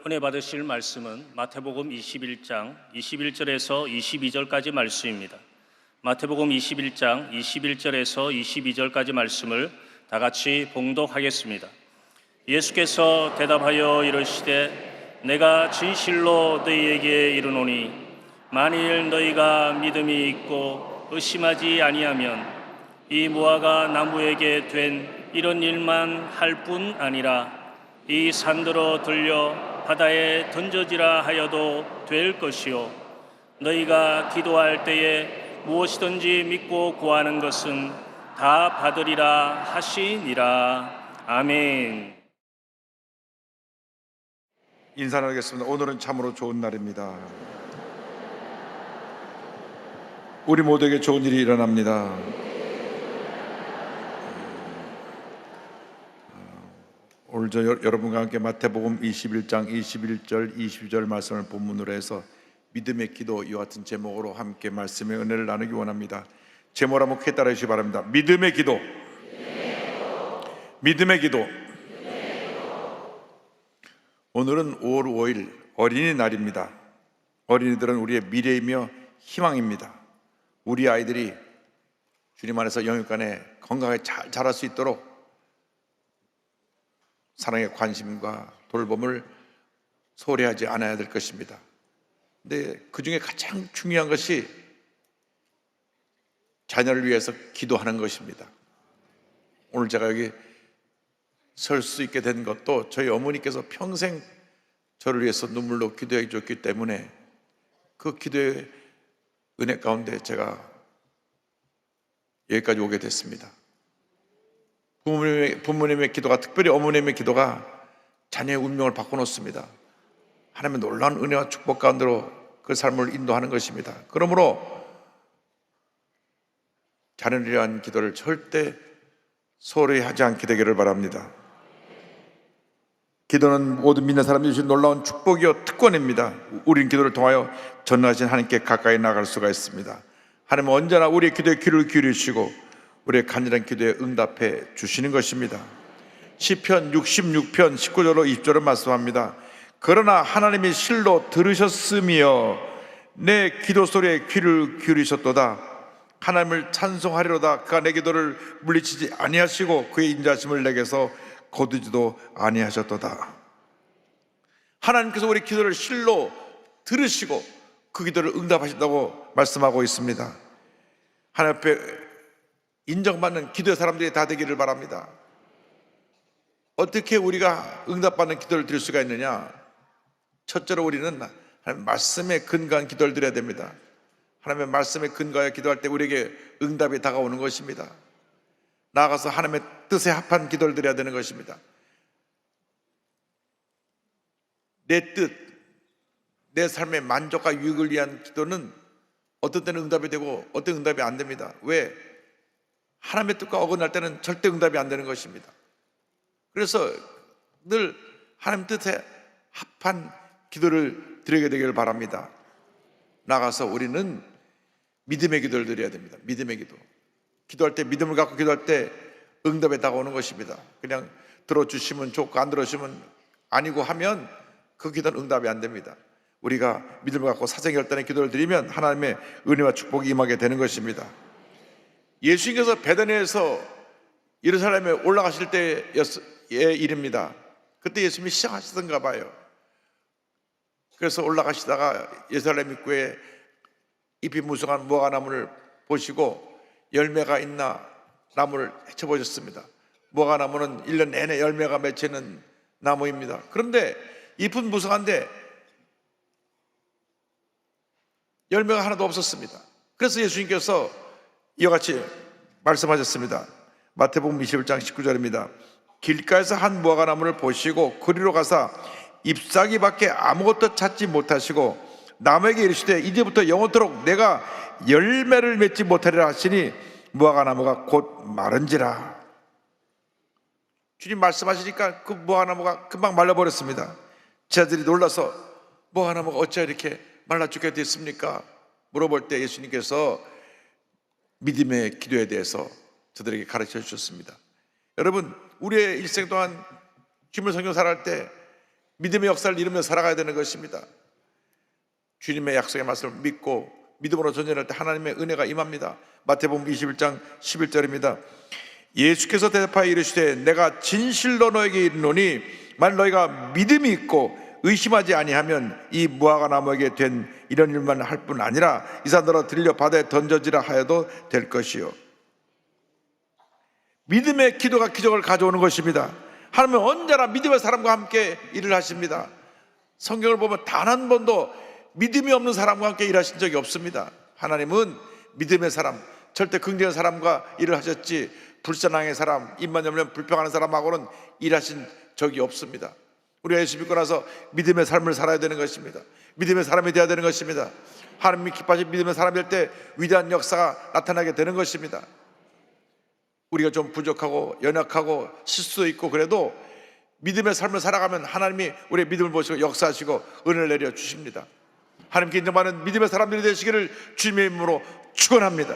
은혜 받으실 말씀은 마태복음 21장 21절에서 22절까지 말씀입니다. 마태복음 21장 21절에서 22절까지 말씀을 다 같이 봉독하겠습니다. 예수께서 대답하여 이르시되 내가 진실로 너희에게 이르노니 만일 너희가 믿음이 있고 의심하지 아니하면 이 무화과 나무에게 된 이런 일만 할 뿐 아니라 이 산들어 들려 바다에 던져지라 하여도 될 것이요 너희가 기도할 때에 무엇이든지 믿고 구하는 것은 다 받으리라 하시니라. 아멘. 인사 나누겠습니다. 오늘은 참으로 좋은 날입니다. 우리 모두에게 좋은 일이 일어납니다. 오늘 여러분과 함께 마태복음 21장 21절 22절 말씀을 본문으로 해서 믿음의 기도, 이와 같은 제목으로 함께 말씀의 은혜를 나누기 원합니다. 제목을 한번 크게 따라 주시기 바랍니다. 믿음의 기도. 믿음의 기도. 오늘은 5월 5일 어린이날입니다. 어린이들은 우리의 미래이며 희망입니다. 우리 아이들이 주님 안에서 영육간에 건강하게 잘 자랄 수 있도록 사랑의 관심과 돌봄을 소홀히하지 않아야 될 것입니다. 근데 그 중에 가장 중요한 것이 자녀를 위해서 기도하는 것입니다. 오늘 제가 여기 설 수 있게 된 것도 저희 어머니께서 평생 저를 위해서 눈물로 기도해 줬기 때문에 그 기도의 은혜 가운데 제가 여기까지 오게 됐습니다. 부모님의 기도가, 특별히 어머님의 기도가 자녀의 운명을 바꿔놓습니다. 하나님의 놀라운 은혜와 축복 가운데로 그 삶을 인도하는 것입니다. 그러므로 자녀를 위한 기도를 절대 소홀히 하지 않게 되기를 바랍니다. 기도는 모든 믿는 사람들이 주신 놀라운 축복이요 특권입니다. 우린 기도를 통하여 전능하신 하나님께 가까이 나갈 수가 있습니다. 하나님은 언제나 우리의 기도에 귀를 기울이시고 우리의 간절한 기도에 응답해 주시는 것입니다. 시편 66편 19절로 20절을 말씀합니다. 그러나 하나님이 실로 들으셨으며 내 기도 소리에 귀를 기울이셨도다. 하나님을 찬송하리로다. 그가 내 기도를 물리치지 아니하시고 그의 인자하심을 내게서 거두지도 아니하셨도다. 하나님께서 우리 기도를 실로 들으시고 그 기도를 응답하신다고 말씀하고 있습니다. 하나님 앞에 인정받는 기도의 사람들이 다 되기를 바랍니다. 어떻게 우리가 응답받는 기도를 드릴 수가 있느냐? 첫째로 우리는 하나님의 말씀에 근거한 기도를 드려야 됩니다. 하나님의 말씀에 근거하여 기도할 때 우리에게 응답이 다가오는 것입니다. 나아가서 하나님의 뜻에 합한 기도를 드려야 되는 것입니다. 내 뜻, 내 삶의 만족과 유익을 위한 기도는 어떤 때는 응답이 되고 어떤 때는 응답이 안 됩니다. 왜? 하나님의 뜻과 어긋날 때는 절대 응답이 안 되는 것입니다. 그래서 늘 하나님 뜻에 합한 기도를 드리게 되기를 바랍니다. 나가서 우리는 믿음의 기도를 드려야 됩니다. 믿음의 기도. 기도할 때 믿음을 갖고 기도할 때 응답에 다가오는 것입니다. 그냥 들어주시면 좋고 안 들어주시면 아니고 하면 그 기도는 응답이 안 됩니다. 우리가 믿음을 갖고 사정결단의 기도를 드리면 하나님의 은혜와 축복이 임하게 되는 것입니다. 예수님께서 베다니에서 예루살렘에 올라가실 때의 일입니다. 그때 예수님이 시작하시던가 봐요. 그래서 올라가시다가 예루살렘 입구에 잎이 무성한 무화과나무를 보시고 열매가 있나 나무를 헤쳐보셨습니다. 무화과나무는 1년 내내 열매가 맺히는 나무입니다. 그런데 잎은 무성한데 열매가 하나도 없었습니다. 그래서 예수님께서 이와 같이 말씀하셨습니다. 마태복음 21장 19절입니다. 길가에서 한 무화과나무를 보시고 그리로 가사 잎사귀밖에 아무것도 찾지 못하시고 나무에게 이르시되 이제부터 영원토록 내가 열매를 맺지 못하리라 하시니 무화과나무가 곧 마른지라. 주님 말씀하시니까 그 무화과나무가 금방 말라버렸습니다. 제자들이 놀라서 무화과나무가 어찌 이렇게 말라 죽게 됐습니까? 물어볼 때 예수님께서 믿음의 기도에 대해서 저들에게 가르쳐 주셨습니다. 여러분, 우리의 일생 동안 주님을 섬기고 살아갈 때 믿음의 역사를 이루며 살아가야 되는 것입니다. 주님의 약속의 말씀을 믿고 믿음으로 전진할 때 하나님의 은혜가 임합니다. 마태복음 21장 11절입니다. 예수께서 대답하여 이르시되 내가 진실로 너에게 이르노니 만일 너희가 믿음이 있고 의심하지 아니하면 이 무화과 나무에게 된 이런 일만 할 뿐 아니라 이 산더러 들려 바다에 던져지라 하여도 될 것이요. 믿음의 기도가 기적을 가져오는 것입니다. 하나님은 언제나 믿음의 사람과 함께 일을 하십니다. 성경을 보면 단 한 번도 믿음이 없는 사람과 함께 일하신 적이 없습니다. 하나님은 믿음의 사람, 절대 긍정의 사람과 일을 하셨지 불신앙의 사람, 입만 열면 불평하는 사람하고는 일하신 적이 없습니다. 우리가 예수 믿고 나서 믿음의 삶을 살아야 되는 것입니다. 믿음의 사람이 되어야 되는 것입니다. 하나님이 기뻐하신 믿음의 사람이 될 때 위대한 역사가 나타나게 되는 것입니다. 우리가 좀 부족하고 연약하고 실수도 있고 그래도 믿음의 삶을 살아가면 하나님이 우리의 믿음을 보시고 역사하시고 은혜를 내려 주십니다. 하나님께 인정받는 믿음의 사람들이 되시기를 주님의 이름으로 축원합니다.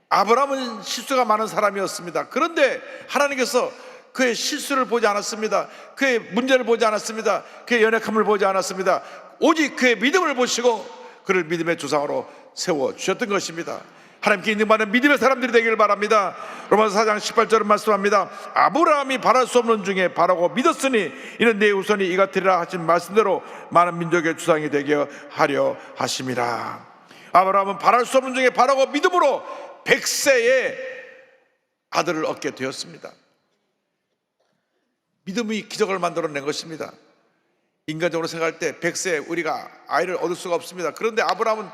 아브라함은 실수가 많은 사람이었습니다. 그런데 하나님께서 그의 실수를 보지 않았습니다. 그의 문제를 보지 않았습니다. 그의 연약함을 보지 않았습니다. 오직 그의 믿음을 보시고 그를 믿음의 조상으로 세워주셨던 것입니다. 하나님께 인정받는 믿음의 사람들이 되기를 바랍니다. 로마서 4장 18절은 말씀합니다. 아브라함이 바랄 수 없는 중에 바라고 믿었으니 이는 내 후손이 이같으리라 하신 말씀대로 많은 민족의 주상이 되게 하려 하심이라. 아브라함은 바랄 수 없는 중에 바라고 믿음으로 100세의 아들을 얻게 되었습니다. 믿음이 기적을 만들어낸 것입니다. 인간적으로 생각할 때 100세 우리가 아이를 얻을 수가 없습니다. 그런데 아브라함은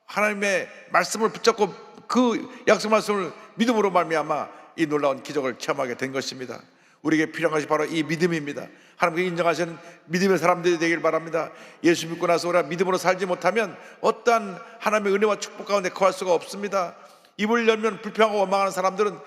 하나님의 말씀을 붙잡고 그 약속 말씀을 믿음으로 말미암아 이 놀라운 기적을 체험하게 된 것입니다. 우리에게 필요한 것이 바로 이 믿음입니다. 하나님께 인정하시는 믿음의 사람들이 되길 바랍니다. 예수 믿고 나서 우리가 믿음으로 살지 못하면 어떠한 하나님의 은혜와 축복 가운데 거할 수가 없습니다. 입을 열면 불평하고 원망하는 사람들은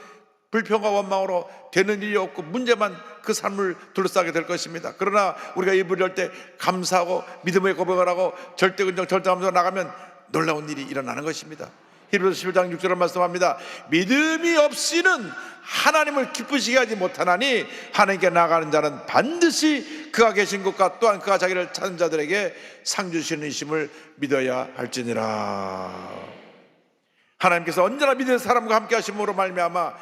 불평과 원망으로 되는 일이 없고 문제만 그 삶을 둘러싸게 될 것입니다. 그러나 우리가 입을 열 때 감사하고 믿음의 고백을 하고 절대 긍정 절대함으로 나가면 놀라운 일이 일어나는 것입니다. 히브리서 11장 6절을 말씀합니다. 믿음이 없이는 하나님을 기쁘시게 하지 못하나니 하나님께 나아가는 자는 반드시 그가 계신 곳과 또한 그가 자기를 찾는 자들에게 상 주시는 이심을 믿어야 할지니라. 하나님께서 언제나 믿음의 사람과 함께 하심으로 말미암아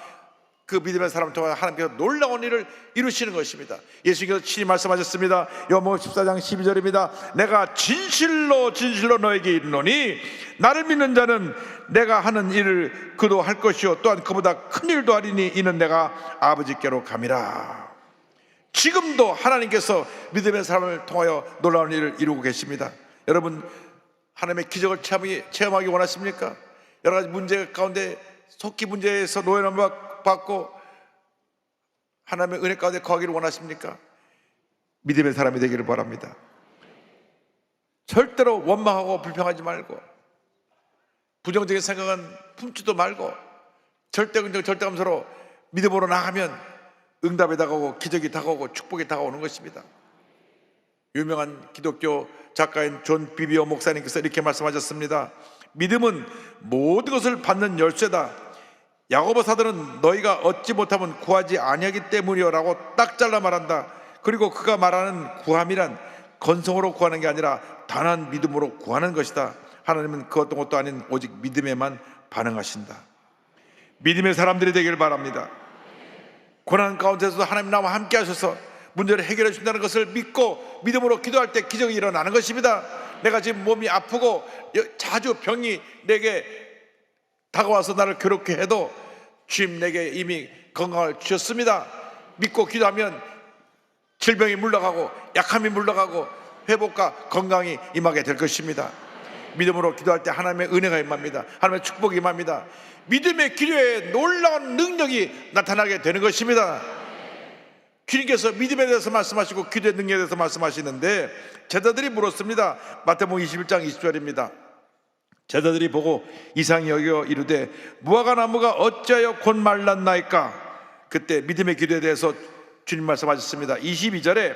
그 믿음의 사람을 통해 하나님께서 놀라운 일을 이루시는 것입니다. 예수께서 친히 말씀하셨습니다. 요한복음 14장 12절입니다. 내가 진실로 진실로 너에게 이르노니 나를 믿는 자는 내가 하는 일을 그도 할 것이요 또한 그보다 큰 일도 하리니 이는 내가 아버지께로 감이라. 지금도 하나님께서 믿음의 사람을 통하여 놀라운 일을 이루고 계십니다. 여러분 하나님의 기적을 체험하기 원하십니까? 여러 가지 문제 가운데 속기 문제에서 노예를 받고 하나님의 은혜 가운데 거하기를 원하십니까? 믿음의 사람이 되기를 바랍니다. 절대로 원망하고 불평하지 말고 부정적인 생각은 품지도 말고 절대 긍정 절대 감사로 믿음으로 나가면 응답이 다가오고 기적이 다가오고 축복이 다가오는 것입니다. 유명한 기독교 작가인 존 비비오 목사님께서 이렇게 말씀하셨습니다. 믿음은 모든 것을 받는 열쇠다. 야고보 사도는 너희가 얻지 못하면 구하지 아니하기 때문이요라고 딱 잘라 말한다. 그리고 그가 말하는 구함이란 건성으로 구하는 게 아니라 단한 믿음으로 구하는 것이다. 하나님은 그 어떤 것도 아닌 오직 믿음에만 반응하신다. 믿음의 사람들이 되기를 바랍니다. 고난 가운데서도 하나님 나와 함께 하셔서 문제를 해결해 준다는 것을 믿고 믿음으로 기도할 때 기적이 일어나는 것입니다. 내가 지금 몸이 아프고 자주 병이 내게 다가와서 나를 괴롭게 해도 주님 내게 이미 건강을 주셨습니다. 믿고 기도하면 질병이 물러가고 약함이 물러가고 회복과 건강이 임하게 될 것입니다. 믿음으로 기도할 때 하나님의 은혜가 임합니다. 하나님의 축복이 임합니다. 믿음의 기도에 놀라운 능력이 나타나게 되는 것입니다. 주님께서 믿음에 대해서 말씀하시고 기도의 능력에 대해서 말씀하시는데 제자들이 물었습니다. 마태복음 21장 20절입니다. 제자들이 보고 이상히 여겨 이르되 무화과 나무가 어찌하여 곧 말랐나이까. 그때 믿음의 기도에 대해서 주님 말씀하셨습니다. 22절에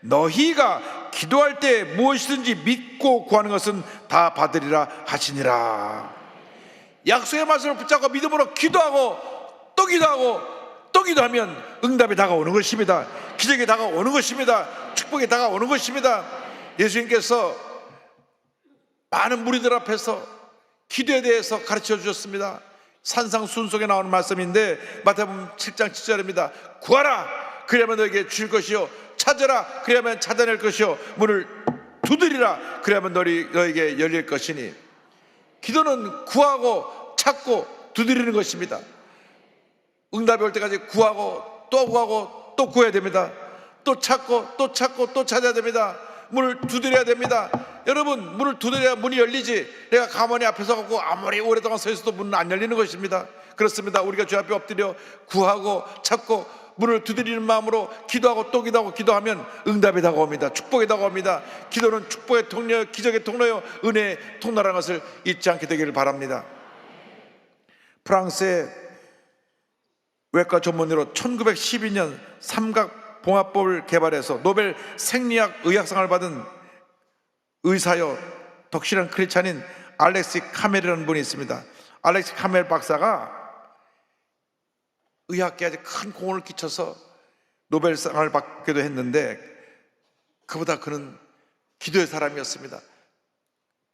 너희가 기도할 때 무엇이든지 믿고 구하는 것은 다 받으리라 하시니라. 약속의 말씀을 붙잡고 믿음으로 기도하고 또 기도하고 또 기도하면 응답이 다가오는 것입니다. 기적이 다가오는 것입니다. 축복이 다가오는 것입니다. 예수님께서 많은 무리들 앞에서 기도에 대해서 가르쳐 주셨습니다. 산상순속에 나오는 말씀인데 마태복음 7장 7절입니다. 구하라 그리하면 너에게 줄 것이요, 찾으라 그리하면 찾아낼 것이요, 문을 두드리라 그리하면 너에게 열릴 것이니. 기도는 구하고 찾고 두드리는 것입니다. 응답이 올 때까지 구하고 또 구해야 됩니다. 또 찾고 또 찾고 또 찾아야 됩니다. 문을 두드려야 됩니다. 여러분, 문을 두드려야 문이 열리지, 내가 가만히 앞에 서갖고 아무리 오랫동안 서 있어도 문은 안 열리는 것입니다. 그렇습니다. 우리가 주 앞에 엎드려 구하고 찾고 문을 두드리는 마음으로 기도하고 또 기도하고 기도하면 응답이 다가옵니다. 축복이 다가옵니다. 기도는 축복의 통로요, 기적의 통로요, 은혜의 통로라는 것을 잊지 않게 되기를 바랍니다. 프랑스의 외과 전문의로 1912년 삼각봉합법을 개발해서 노벨 생리학 의학상을 받은 의사요 덕실한 크리스찬인 알렉시 카멜이라는 분이 있습니다. 알렉시 카멜 박사가 의학계에 아주 큰 공헌을 끼쳐서 노벨상을 받기도 했는데, 그보다 그는 기도의 사람이었습니다.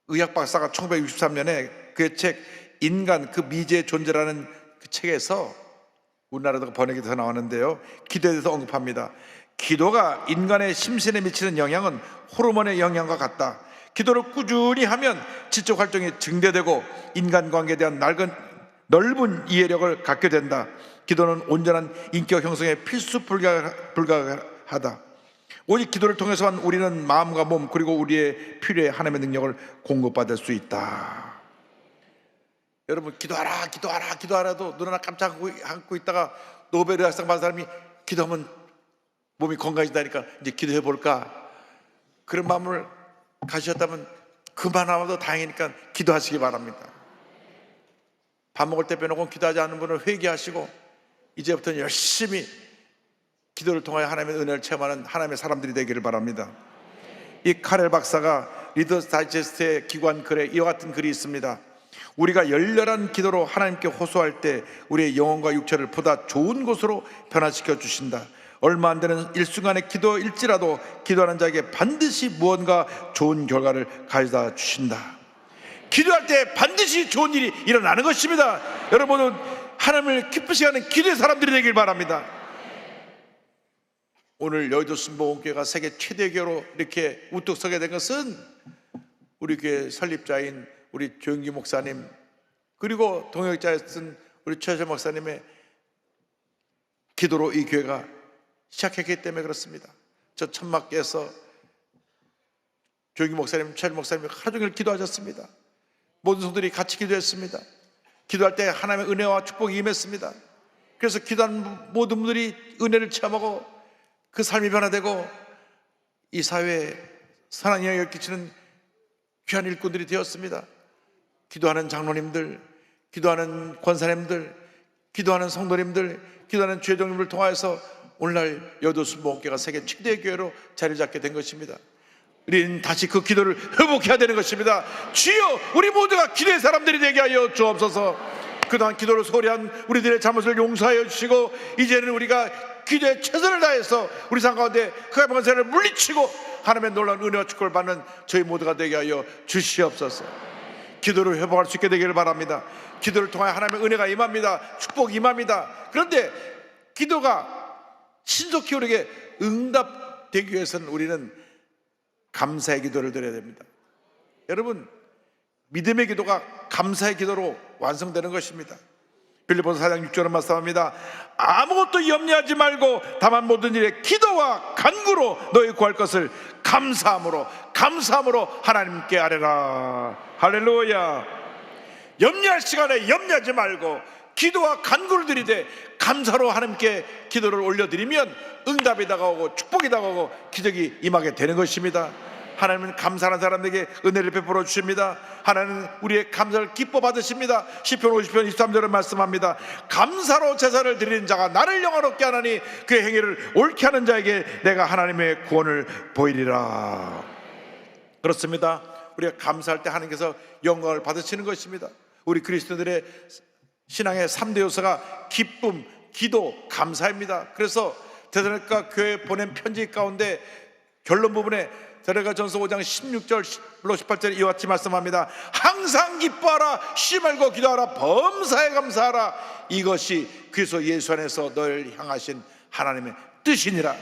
의학 박사가 1963년에 그의 책 인간 그 미지의 존재라는 그 책에서, 우리나라도 번역이 돼서 나왔는데요, 기도에 대해서 언급합니다. 기도가 인간의 심신에 미치는 영향은 호르몬의 영향과 같다. 기도를 꾸준히 하면 지적 활동이 증대되고 인간관계에 대한 넓은 이해력을 갖게 된다. 기도는 온전한 인격 형성에 필수 불가하다. 오직 기도를 통해서만 우리는 마음과 몸 그리고 우리의 필요에 하나님의 능력을 공급받을 수 있다. 여러분, 기도하라도 눈 하나 깜짝 감고 있다가 노벨 의학상 받은 사람이 기도하면 몸이 건강해진다니까 이제 기도해 볼까, 그런 마음을 가지셨다면 그만하면 다행이니까 기도하시기 바랍니다. 밥 먹을 때 빼놓고 기도하지 않는 분을 회개하시고 이제부터는 열심히 기도를 통하여 하나님의 은혜를 체험하는 하나님의 사람들이 되기를 바랍니다. 이 카렐 박사가 리더스 다이제스트의 기관 글에 이와 같은 글이 있습니다. 우리가 열렬한 기도로 하나님께 호소할 때 우리의 영혼과 육체를 보다 좋은 곳으로 변화시켜 주신다. 얼마 안 되는 일순간의 기도일지라도 기도하는 자에게 반드시 무언가 좋은 결과를 가져다 주신다. 기도할 때 반드시 좋은 일이 일어나는 것입니다. 여러분은 하나님을 기쁘시게 하는 기도의 사람들이 되길 바랍니다. 오늘 여의도 순복음교회가 세계 최대 교회로 이렇게 우뚝 서게 된 것은 우리 교회 설립자인 우리 조영기 목사님, 그리고 동역자였던 우리 최재 목사님의 기도로 이 교회가 시작했기 때문에 그렇습니다. 저 천막에서 조영기 목사님, 최재 목사님이 하루 종일 기도하셨습니다. 모든 성도들이 같이 기도했습니다. 기도할 때 하나님의 은혜와 축복이 임했습니다. 그래서 기도하는 모든 분들이 은혜를 체험하고 그 삶이 변화되고 이 사회에 선한 영향을 끼치는 귀한 일꾼들이 되었습니다. 기도하는 장로님들, 기도하는 권사님들, 기도하는 성도님들, 기도하는 주회장님을 통하여서 오늘날 여의도 순복음교회가 세계 최대 교회로 자리 잡게 된 것입니다. 우리는 다시 그 기도를 회복해야 되는 것입니다. 주여, 우리 모두가 기도의 사람들이 되게 하여 주옵소서. 그동안 기도를 소홀한 우리들의 잘못을 용서하여 주시고, 이제는 우리가 기도에 최선을 다해서 우리 삶 가운데 그 권세를 물리치고 하나님의 놀라운 은혜와 축복을 받는 저희 모두가 되게 하여 주시옵소서. 기도를 회복할 수 있게 되기를 바랍니다. 기도를 통하여 하나님의 은혜가 임합니다. 축복이 임합니다. 그런데 기도가 신속히 우리에게 응답되기 위해서는 우리는 감사의 기도를 드려야 됩니다. 여러분, 믿음의 기도가 감사의 기도로 완성되는 것입니다. 빌립보서 4장 6절은 말씀합니다. 아무것도 염려하지 말고 다만 모든 일에 기도와 간구로 너희 구할 것을 감사함으로 하나님께 아뢰라. 할렐루야. 염려할 시간에 염려하지 말고 기도와 간구를 드리되 감사로 하나님께 기도를 올려드리면 응답이 다가오고 축복이 다가오고 기적이 임하게 되는 것입니다. 하나님은 감사하는 사람에게 은혜를 베풀어 주십니다. 하나님은 우리의 감사를 기뻐 받으십니다. 시편 50편 23절은 말씀합니다. 감사로 제사를 드리는 자가 나를 영화롭게 하나니 그의 행위를 옳게 하는 자에게 내가 하나님의 구원을 보이리라. 그렇습니다. 우리가 감사할 때 하나님께서 영광을 받으시는 것입니다. 우리 그리스도인들의 신앙의 3대 요소가 기쁨, 기도, 감사입니다. 그래서 데살로니가 교회에 보낸 편지 가운데 결론 부분에 데레가전서 5장 16절로 18절에 이와 같이 말씀합니다. 항상 기뻐하라, 쉬지 말고 기도하라, 범사에 감사하라. 이것이 그리스도 예수 안에서 널 향하신 하나님의 뜻이니라.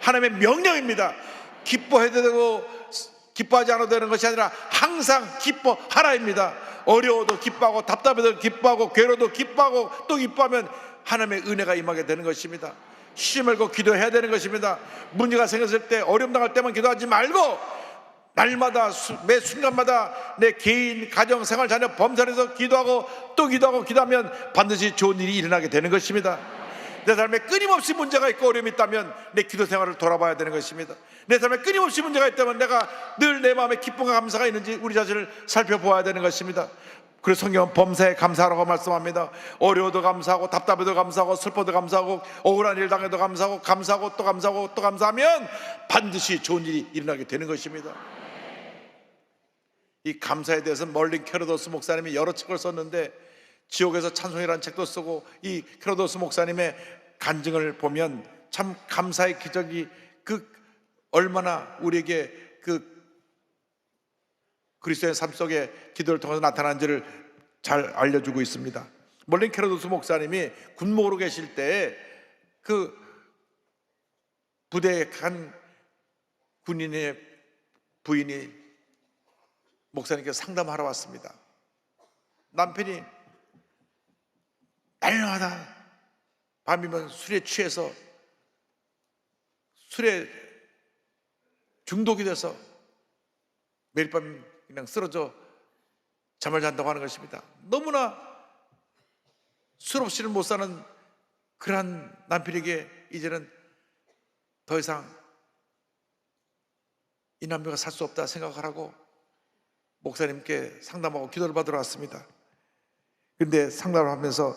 하나님의 명령입니다. 기뻐해야 되고 기뻐하지 않아도 되는 것이 아니라 항상 기뻐하라입니다. 어려워도 기뻐하고 답답해도 기뻐하고 괴로워도 기뻐하고 또 기뻐하면 하나님의 은혜가 임하게 되는 것입니다. 쉬지 말고 기도해야 되는 것입니다. 문제가 생겼을 때, 어려움 당할 때만 기도하지 말고 날마다 매 순간마다 내 개인, 가정, 생활, 자녀, 범사에서 기도하고 또 기도하고 기도하면 반드시 좋은 일이 일어나게 되는 것입니다. 내 삶에 끊임없이 문제가 있고 어려움이 있다면 내 기도 생활을 돌아봐야 되는 것입니다. 내 삶에 끊임없이 문제가 있다면 내가 늘 내 마음에 기쁨과 감사가 있는지 우리 자신을 살펴보아야 되는 것입니다. 그래서 성경은 범사에 감사하라고 말씀합니다. 어려워도 감사하고 답답해도 감사하고 슬퍼도 감사하고 억울한 일 당해도 감사하고 감사하고 또 감사하고 또 감사하면 반드시 좋은 일이 일어나게 되는 것입니다. 이 감사에 대해서 멀린 케로도스 목사님이 여러 책을 썼는데 지옥에서 찬송이라는 책도 쓰고 이 케로도스 목사님의 간증을 보면 참 감사의 기적이 얼마나 우리에게 그리스도의 삶 속에 기도를 통해서 나타난지를 잘 알려주고 있습니다. 멀린 케로도스 목사님이 군목으로 계실 때 부대에 간 군인의 부인이 목사님께 상담하러 왔습니다. 남편이 날마다 밤이면 술에 취해서 술에 중독이 돼서 매일 밤 그냥 쓰러져 잠을 잔다고 하는 것입니다. 너무나 술 없이는 못 사는 그러한 남편에게 이제는 더 이상 이 남녀가 살 수 없다 생각을 하고 목사님께 상담하고 기도를 받으러 왔습니다. 그런데 상담을 하면서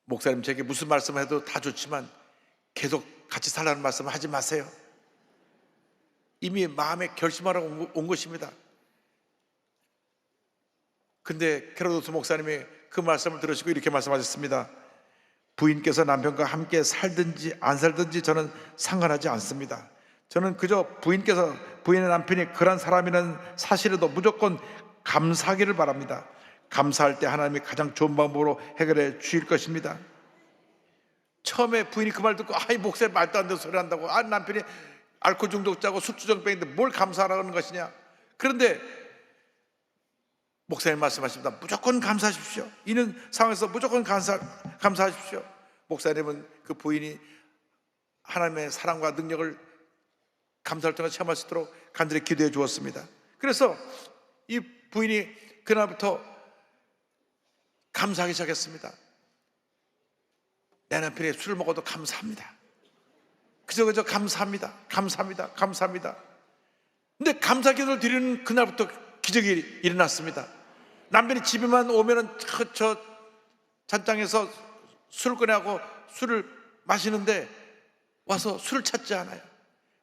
목사님, 제게 무슨 말씀을 해도 다 좋지만 계속 같이 살라는 말씀을 하지 마세요. 이미 마음에 결심하라고 온 것입니다. 근데 케로도스 목사님이 그 말씀을 들으시고 이렇게 말씀하셨습니다. 부인께서 남편과 함께 살든지 안 살든지 저는 상관하지 않습니다. 저는 그저 부인의 남편이 그런 사람이라는 사실에도 무조건 감사하기를 바랍니다. 감사할 때 하나님이 가장 좋은 방법으로 해결해 주실 것입니다. 처음에 부인이 그 말 듣고 아이 목사님 말도 안 되는 소리 한다고, 남편이 알코올 중독자고 술주정병인데 뭘 감사하라는 것이냐. 그런데 목사님 말씀하십니다. 무조건 감사하십시오. 이는 상황에서 무조건 감사하십시오. 목사님은 그 부인이 하나님의 사랑과 능력을 감사를 통해 체험할 수 있도록 간절히 기도해 주었습니다. 그래서 이 부인이 그날부터 감사하기 시작했습니다. 내 남편이 술을 먹어도 감사합니다. 그저 감사합니다. 감사합니다. 근데 감사 기도를 드리는 그날부터 기적이 일어났습니다. 남편이 집에만 오면은 저 찬장에서 술을 꺼내고 술을 마시는데 와서 술을 찾지 않아요.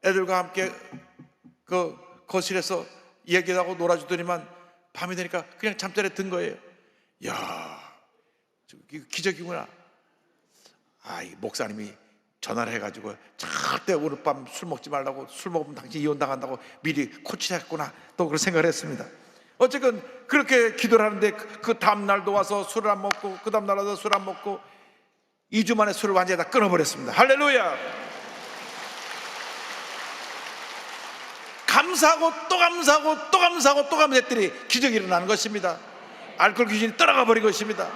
애들과 함께 그 거실에서 이야기하고 놀아주더니만 밤이 되니까 그냥 잠자리에 든 거예요. 야, 기적이구나. 이 목사님이 전화를 해가지고 절대 오늘 밤 술 먹지 말라고, 술 먹으면 당신 이혼당한다고 미리 코치했구나, 또 그런 생각을 했습니다. 어쨌든 그렇게 기도를 하는데 그 다음날도 와서 술을 안 먹고, 그 다음날 와서 술 안 먹고 2주 만에 술을 완전히 다 끊어버렸습니다. 할렐루야. 감사하고 또 감사하고 또 감사하고 또 감사했더니 기적이 일어나는 것입니다. 알코올 귀신이 떠나가 버린 것입니다.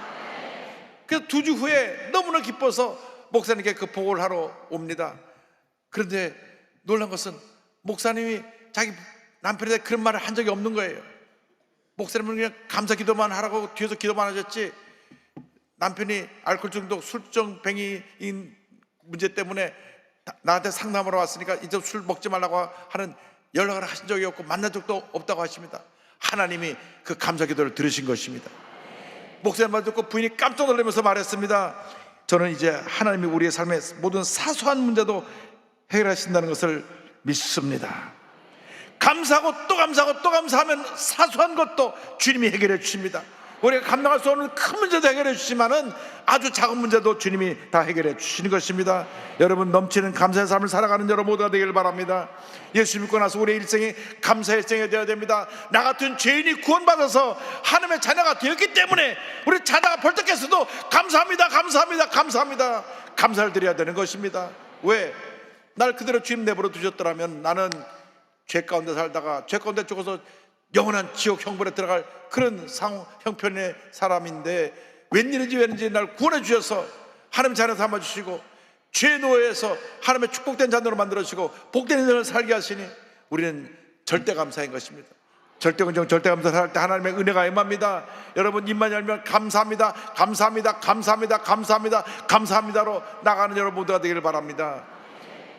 그래서 2주 후에 너무나 기뻐서 목사님께 그 보고를 하러 옵니다. 그런데 놀란 것은 목사님이 자기 남편에 대해 그런 말을 한 적이 없는 거예요. 목사님은 그냥 감사 기도만 하라고 뒤에서 기도만 하셨지, 남편이 알코올 중독, 술정병인 문제 때문에 나한테 상담하러 왔으니까 이제 술 먹지 말라고 하는 연락을 하신 적이 없고 만난 적도 없다고 하십니다. 하나님이 그 감사 기도를 들으신 것입니다. 목사님 말 듣고 부인이 깜짝 놀라면서 말했습니다. 저는 이제 하나님이 우리의 삶의 모든 사소한 문제도 해결하신다는 것을 믿습니다. 감사하고 또 감사하고 또 감사하면 사소한 것도 주님이 해결해 주십니다. 우리가 감당할 수 없는 큰 문제도 해결해 주시지만은 아주 작은 문제도 주님이 다 해결해 주시는 것입니다. 여러분, 넘치는 감사의 삶을 살아가는 여러분 모두가 되길 바랍니다. 예수 믿고 나서 우리의 일생이 감사의 일생이 되어야 됩니다. 나 같은 죄인이 구원받아서 하나님의 자녀가 되었기 때문에 우리 자다가 벌떡했어도 감사합니다, 감사합니다, 감사합니다, 감사를 드려야 되는 것입니다. 왜? 날 그대로 주님 내버려 두셨더라면 나는 죄 가운데 살다가 죄 가운데 죽어서 영원한 지옥 형벌에 들어갈 그런 형편의 사람인데, 웬일인지 날 구원해 주셔서 하나님 자녀 삼아주시고 죄의 노예에서 하나님의 축복된 자녀로 만들어주시고 복된 인생을 살게 하시니 우리는 절대 감사인 것입니다. 절대 긍정, 절대 감사 할 때 하나님의 은혜가 임합니다. 여러분, 입만 열면 감사합니다, 감사합니다, 감사합니다, 감사합니다, 감사합니다로 나가는 여러분 모두가 되기를 바랍니다.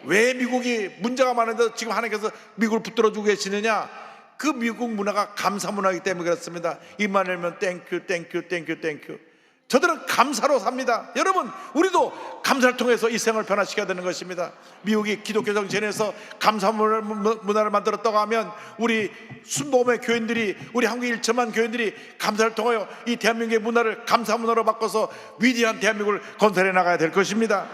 왜 미국이 문제가 많은데 지금 하나님께서 미국을 붙들어주고 계시느냐? 그 미국 문화가 감사 문화이기 때문에 그렇습니다. 입만 열면 땡큐, 땡큐, 땡큐, 땡큐. 저들은 감사로 삽니다. 여러분, 우리도 감사를 통해서 이 생을 변화시켜야 되는 것입니다. 미국이 기독교 정신에서 감사 문화를 만들었다고 하면 우리 순복음의 교인들이, 우리 한국의 1천만 교인들이 감사를 통하여 이 대한민국의 문화를 감사 문화로 바꿔서 위대한 대한민국을 건설해 나가야 될 것입니다.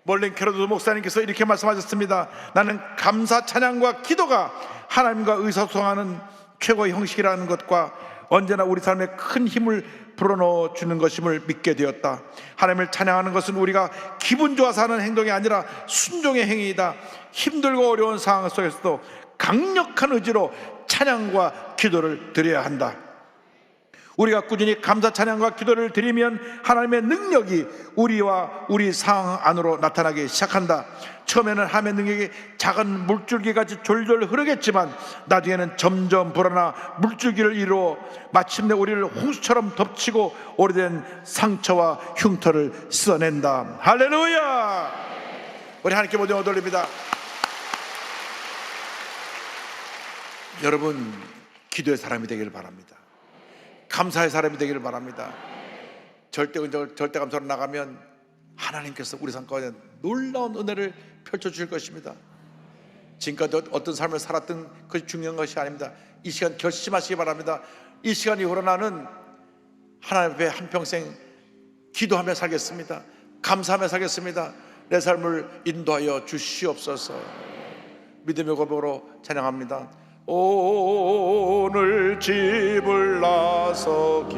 멀린 캐로드 목사님께서 이렇게 말씀하셨습니다. 나는 감사 찬양과 기도가 하나님과 의사소통하는 최고의 형식이라는 것과 언제나 우리 삶에 큰 힘을 불어넣어 주는 것임을 믿게 되었다. 하나님을 찬양하는 것은 우리가 기분 좋아서 하는 행동이 아니라 순종의 행위이다. 힘들고 어려운 상황 속에서도 강력한 의지로 찬양과 기도를 드려야 한다. 우리가 꾸준히 감사 찬양과 기도를 드리면 하나님의 능력이 우리와 우리 상황 안으로 나타나기 시작한다. 처음에는 하나님의 능력이 작은 물줄기같이 졸졸 흐르겠지만 나중에는 점점 불어나 물줄기를 이루어 마침내 우리를 홍수처럼 덮치고 오래된 상처와 흉터를 씻어낸다. 할렐루야! 우리 하나님께 모든 영광 돌립니다. 여러분, 기도의 사람이 되기를 바랍니다. 감사의 사람이 되기를 바랍니다. 절대 감사로 나가면 하나님께서 우리 삶 가운데 놀라운 은혜를 펼쳐주실 것입니다. 지금까지 어떤 삶을 살았던 것이 중요한 것이 아닙니다. 이 시간 결심하시기 바랍니다. 이 시간 이후로 나는 하나님 앞에 한평생 기도하며 살겠습니다. 감사하며 살겠습니다. 내 삶을 인도하여 주시옵소서. 믿음의 고백으로 찬양합니다. 오늘 집을 나서기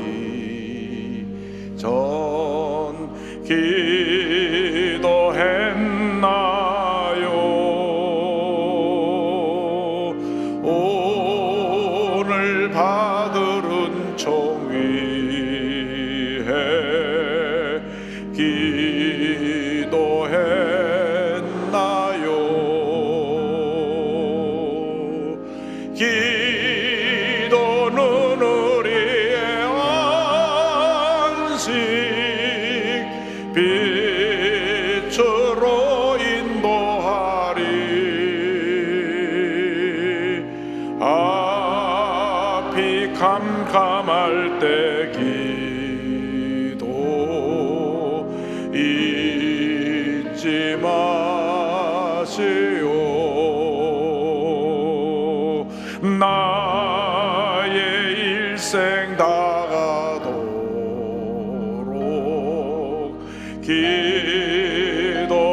전 기도했나요? 오늘 받을 은총 위해 기도했나요? 기도는 우리의 안식, 빛으로 인도하리. 앞이 캄캄할 때 기도 잊지 마시오. 나의 일생 다가도록 기도하리라.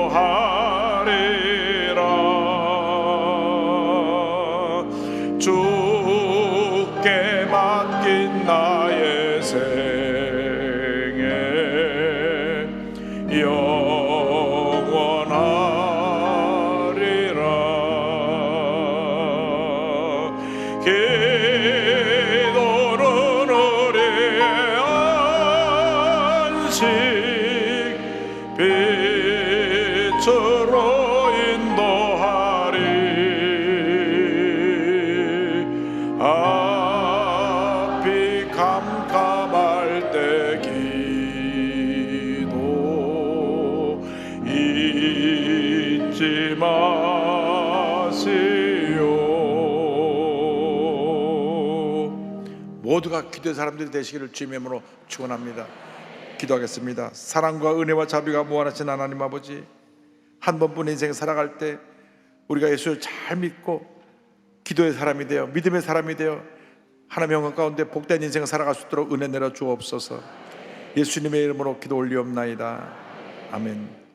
주께 맡긴 나의 생애 영원하리라. 기도는 우리의 안식, 빛으로 인도하리. 앞이 캄캄할 때 기도 잊지 마시오. 모두가 기도의 사람들이 되시기를 주님의 이름으로 축원합니다. 기도하겠습니다. 사랑과 은혜와 자비가 무한하신 하나님 아버지, 한 번뿐인 인생 살아갈 때 우리가 예수를 잘 믿고 기도의 사람이 되어 믿음의 사람이 되어 하나님의 영광 가운데 복된 인생 살아갈 수 있도록 은혜 내려 주옵소서. 예수님의 이름으로 기도 올리옵나이다. 아멘.